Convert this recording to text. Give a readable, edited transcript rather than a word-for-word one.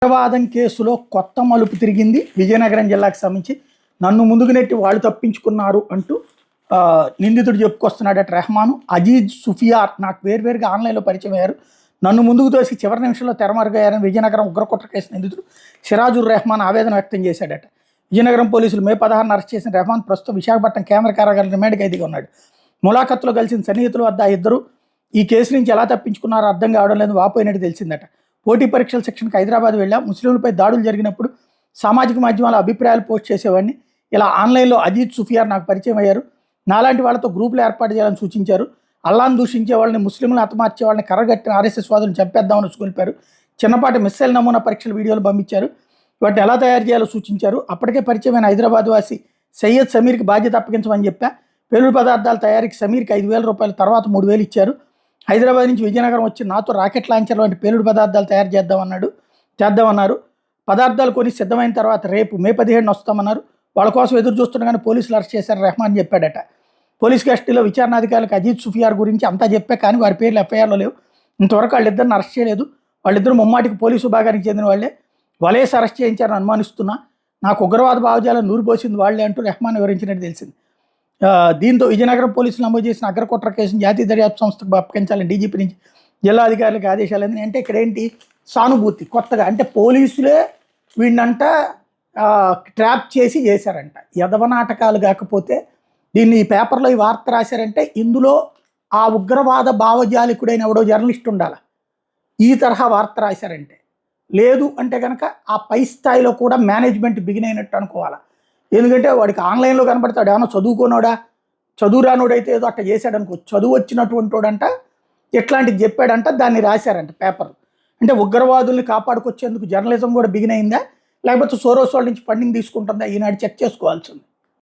ఉగ్రవాదం కేసులో కొత్త మలుపు తిరిగింది. విజయనగరం జిల్లాకు సంబంధించి నన్ను ముందుకు నెట్టి వాళ్ళు తప్పించుకున్నారు అంటూ నిందితుడు చెప్పుకొస్తున్నాడట రెహమాను. అజీజ్ సుఫియార్ నాకు వేరువేరుగా ఆన్లైన్లో పరిచయం అయ్యారు, నన్ను ముందుకు తోసి చివరి నిమిషంలో తెరమరుగయ్యారని విజయనగరం ఉగ్రకుట్ర కేసు నిందితుడు సిరాజుర్ రెహమాన్ ఆవేదన వ్యక్తం చేశాడట. విజయనగరం పోలీసులు మే 16 అరెస్ట్ చేసిన రెహమాన్ ప్రస్తుతం విశాఖపట్నం కేంద్ర కారాగారం రిమాండ్ ఖైదీగా ఉన్నాడు. ములాఖత్తులో కలిసిన సన్నిహితుల వద్ద ఇద్దరు ఈ కేసు నుంచి ఎలా తప్పించుకున్నారో అర్థం కావడం లేదు వాపోయినట్టు తెలిసిందట. పోటీ పరీక్షల శిక్షణకు హైదరాబాద్ వెళ్ళా, ముస్లింలపై దాడులు జరిగినప్పుడు సామాజిక మాధ్యమాల అభిప్రాయాలు పోస్ట్ చేసేవాడిని. ఇలా ఆన్లైన్లో అజీజ్ సుఫియార్ నాకు పరిచయం అయ్యారు. నాలాంటి వాళ్ళతో గ్రూపులు ఏర్పాటు చేయాలని సూచించారు. అల్లాను దూషించే వాళ్ళని, ముస్లింలను హతమార్చే వాళ్ళని, కర్రగట్టిన ఆర్ఎస్ఎస్ వాదులను చంపేద్దామని చూలిపారు. చిన్నపాటి మిస్సైల్ నమూనా పరీక్షల వీడియోలు పంపించారు. వాటిని ఎలా తయారు చేయాలో సూచించారు. అప్పటికే పరిచయమైన హైదరాబాద్ వాసి సయ్యద్ సమీర్కి బాధ్యత అప్పగించమని చెప్పా. పేలుడు పదార్థాల తయారీకి సమీర్కి 5,000 రూపాయలు, తర్వాత 3,000 ఇచ్చారు. హైదరాబాద్ నుంచి విజయనగరం వచ్చి నాతో రాకెట్ లాంచర్ వంటి పేలుడు పదార్థాలు తయారు చేద్దామన్నారు. పదార్థాలు కొని సిద్ధమైన తర్వాత రేపు మే 15 వస్తామన్నారు. వాళ్ళ కోసం ఎదురు చూస్తుండగానే పోలీసులు అరెస్ట్ చేశారు రెహమాన్ చెప్పాడట. పోలీస్ కస్టడీలో విచారణాధికారులకు అజీజ్ సుఫియార్ గురించి అంతా చెప్పా, కానీ వారి పేర్లు ఎఫ్ఐఆర్లో లేవు. ఇంతవరకు వాళ్ళిద్దరిని అరెస్ట్ చేయలేదు. వాళ్ళిద్దరూ ముమ్మాటికి పోలీసు విభాగానికి చెందిన వాళ్ళే. వలేసి అరెస్ట్ చేయించారని అనుమానిస్తున్నా. నాకు ఉగ్రవాద భావజాలను నూరిపోసింది వాళ్లే అంటూ రెహమాన్ వివరించినట్టు తెలిసింది. దీంతో విజయనగరం పోలీసులు నమోదు చేసిన అగ్రకుట్ర కేసును జాతీయ దర్యాప్తు సంస్థకు అప్పగించాలని డీజీపీ నుంచి జిల్లా అధికారులకు ఆదేశాలు అందినాయి. అంటే ఇక్కడ ఏంటి సానుభూతి కొత్తగా, అంటే పోలీసులే వీడినంట ట్రాప్ చేశారంట. యదవ నాటకాలు కాకపోతే దీన్ని ఈ పేపర్లో ఈ వార్త రాశారంటే ఇందులో ఆ ఉగ్రవాద భావజాలికుడైన ఎవడో జర్నలిస్ట్ ఉండాలి ఈ తరహా వార్త రాశారంటే. లేదు అంటే కనుక ఆ పై స్థాయిలో కూడా మేనేజ్మెంట్ బిగిన్ అయినట్టు అనుకోవాలి. ఎందుకంటే వాడికి ఆన్లైన్లో కనపడతాడు, ఏమన్నా చదువుకోనోడా, చదువు రానోడైతే ఏదో అట్లా చేశాడు అనుకో. చదువు వచ్చినటువంటి వాడంట ఎట్లాంటిది చెప్పాడంట, దాన్ని రాశారంట పేపర్. అంటే ఉగ్రవాదుల్ని కాపాడుకొచ్చేందుకు జర్నలిజం కూడా బిగిన్ అయిందా, లేకపోతే సోరోస్ వాళ్ళ నుంచి ఫండింగ్ తీసుకుంటుందా, ఈనాడు చెక్ చేసుకోవాల్సింది.